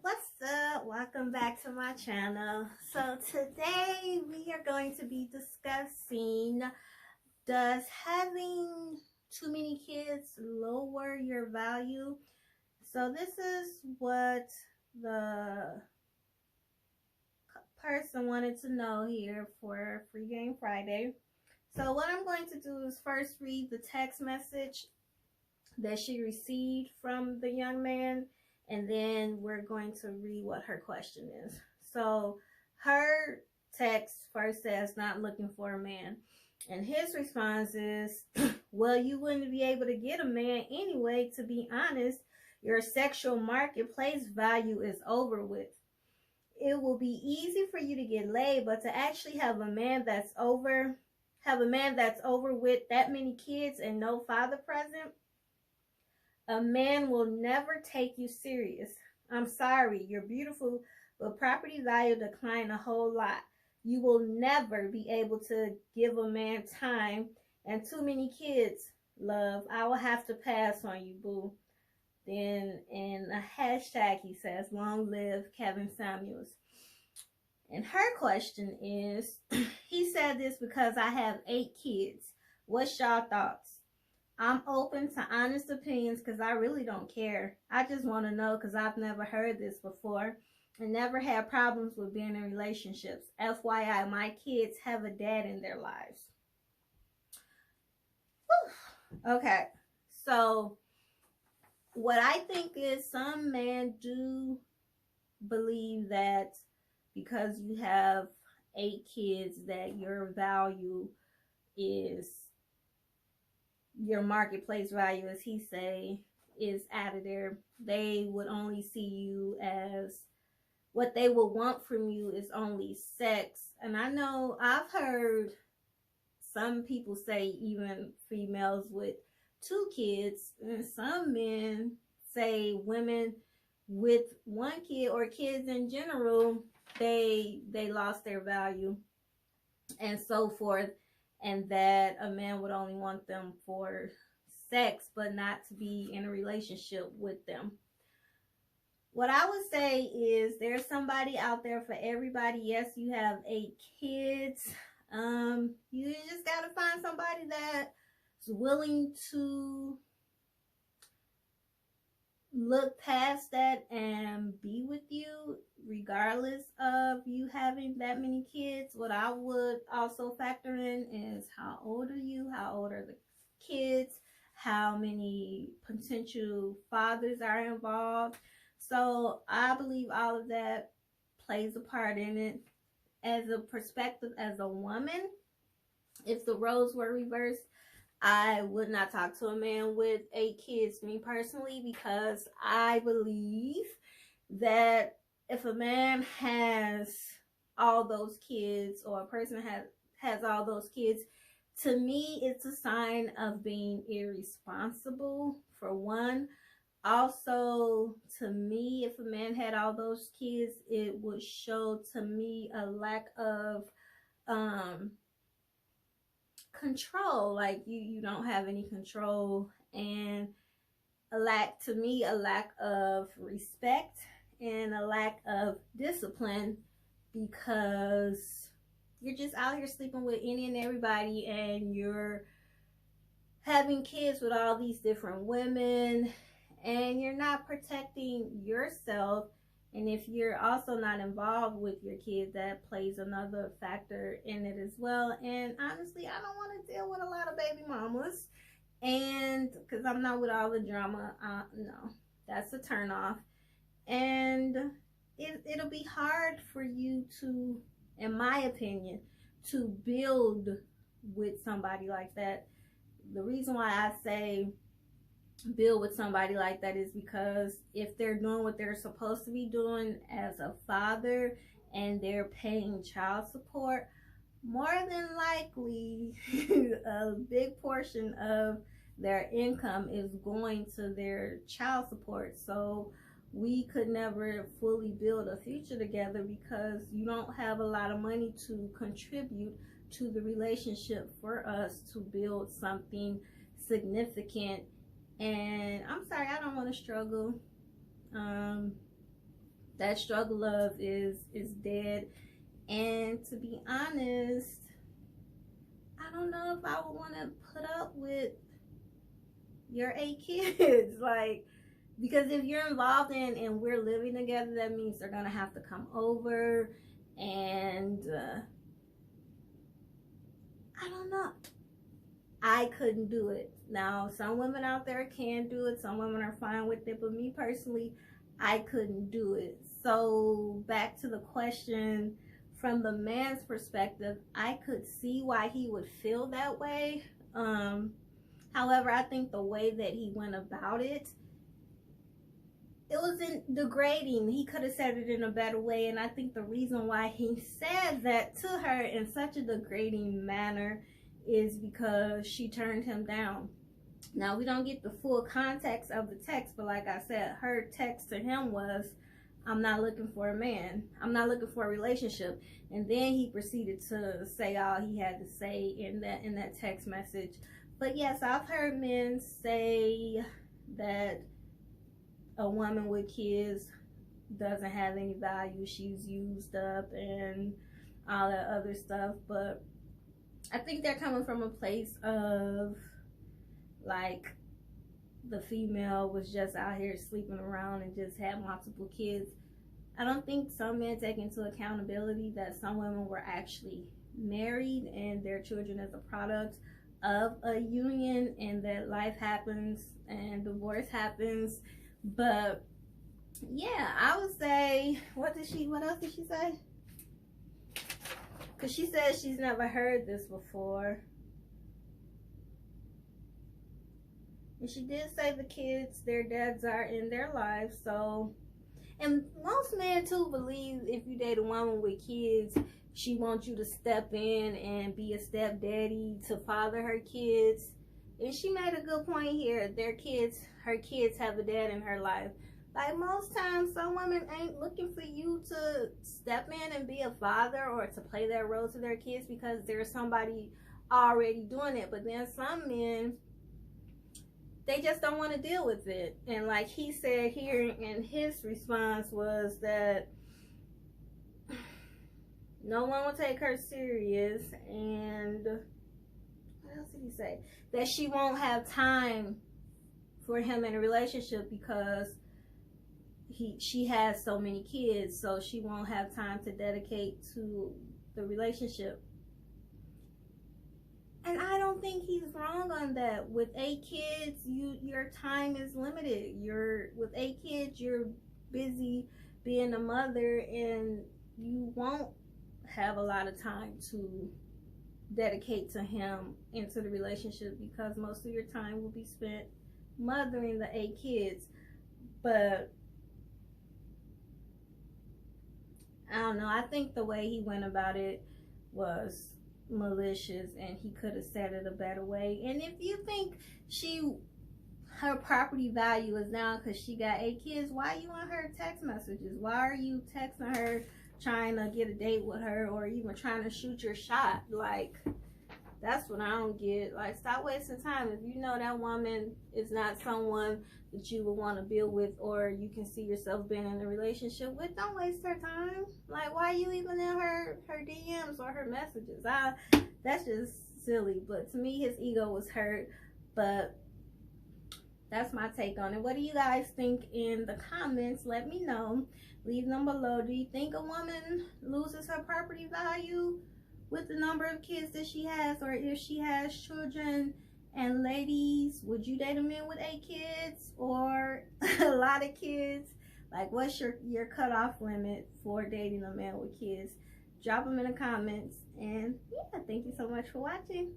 What's up? Welcome back to my channel. So today we are going to be discussing, does having too many kids lower your value? So this is what the person wanted to know here for Free Game Friday. So what I'm going to do is first read the text message that she received from the young man, and then we're going to read what her question is. So her text first says, not looking for a man, and his response is, well, you wouldn't be able to get a man anyway. To be honest, your sexual marketplace value is over with. It will be easy for you to get laid, but to actually have a man that's over with that many kids and no father present, a man will never take you serious. I'm sorry, you're beautiful, but property value declined a whole lot. You will never be able to give a man time, and too many kids, love. I will have to pass on you, boo. Then in a hashtag he says, long live Kevin Samuels. And her question is, he said this because I have 8 kids. What's y'all thoughts? I'm open to honest opinions because I really don't care. I just want to know because I've never heard this before and never had problems with being in relationships. FYI, my kids have a dad in their lives. Whew. Okay, so what I think is some men do believe that because you have 8 kids that your value is, your marketplace value, as he say, is out of there. They would only see you as, what they will want from you is only sex. And I know I've heard some people say, even females with 2 kids, and some men say women with 1 kid or kids in general, they lost their value and so forth, and that a man would only want them for sex but not to be in a relationship with them. What I would say is there's somebody out there for everybody. Yes, you have 8 kids. You just got to find somebody that's willing to look past that and be with you regardless of you having that many kids. What I would also factor in is, how old are you? How old are the kids? How many potential fathers are involved? So I believe all of that plays a part in it. As a perspective, as a woman, if the roles were reversed, I would not talk to a man with 8 kids, me personally, because I believe that if a man has all those kids, or a person has all those kids, to me, it's a sign of being irresponsible, for one. Also, to me, if a man had all those kids, it would show to me a lack of control. Like you don't have any control, and a lack of respect and a lack of discipline, because you're just out here sleeping with any and everybody, and you're having kids with all these different women, and you're not protecting yourself. And if you're also not involved with your kids, that plays another factor in it as well. And honestly, I don't want to deal with a lot of baby mamas, and because I'm not with all the drama. No, that's a turn off. And it'll be hard for you to, in my opinion, to build with somebody like that. The reason why I say build with somebody like that is because if they're doing what they're supposed to be doing as a father, and they're paying child support, more than likely a big portion of their income is going to their child support. So we could never fully build a future together because you don't have a lot of money to contribute to the relationship for us to build something significant. And I'm sorry, I don't want to struggle. That struggle love is dead. And to be honest, I don't know if I would want to put up with your 8 kids. Like, because if you're involved in and we're living together, that means they're gonna have to come over, and I don't know. I couldn't do it. Now, some women out there can do it. Some women are fine with it, but me personally, I couldn't do it. So back to the question, from the man's perspective, I could see why he would feel that way. However, I think the way that he went about it, it wasn't degrading. He could have said it in a better way, and I think the reason why he said that to her in such a degrading manner is because she turned him down. Now, we don't get the full context of the text, but like I said, her text to him was, I'm not looking for a man. I'm not looking for a relationship. And then he proceeded to say all he had to say in that text message. But yes, I've heard men say that a woman with kids doesn't have any value. She's used up and all that other stuff. But I think they're coming from a place of, like, the female was just out here sleeping around and just had multiple kids. I don't think some men take into accountability that some women were actually married and their children as a product of a union, and that life happens and divorce happens. But yeah, I would say, what else did she say? Because she said she's never heard this before. And she did say the kids, their dads are in their lives. So, and most men too believe if you date a woman with kids, she wants you to step in and be a stepdaddy to father her kids. And she made a good point here. Her kids have a dad in her life. Like, most times, some women ain't looking for you to step in and be a father or to play that role to their kids because there's somebody already doing it. But then some men, they just don't want to deal with it. And like he said here in his response was that no one will take her serious, and what else did he say? That she won't have time for him in a relationship because she has so many kids, so she won't have time to dedicate to the relationship. And I don't think he's wrong on that. With 8 kids, your time is limited. With 8 kids, you're busy being a mother, and you won't have a lot of time to dedicate to him into the relationship because most of your time will be spent mothering the 8 kids. But I don't know. I think the way he went about it was malicious, and he could have said it a better way. And if you think her property value is down because she got 8 kids, why are you on her text messages? Why are you texting her, trying to get a date with her, or even trying to shoot your shot? Like, that's what I don't get. Like, stop wasting time. If you know that woman is not someone that you would want to build with, or you can see yourself being in a relationship with, don't waste her time. Like, why are you even in her DMs or her messages? That's just silly. But to me, his ego was hurt. But that's my take on it. What do you guys think in the comments? Let me know. Leave them below. Do you think a woman loses her property value with the number of kids that she has, or if she has children? And ladies, would you date a man with 8 kids or a lot of kids? Like, what's your cutoff limit for dating a man with kids? Drop them in the comments. And yeah, thank you so much for watching.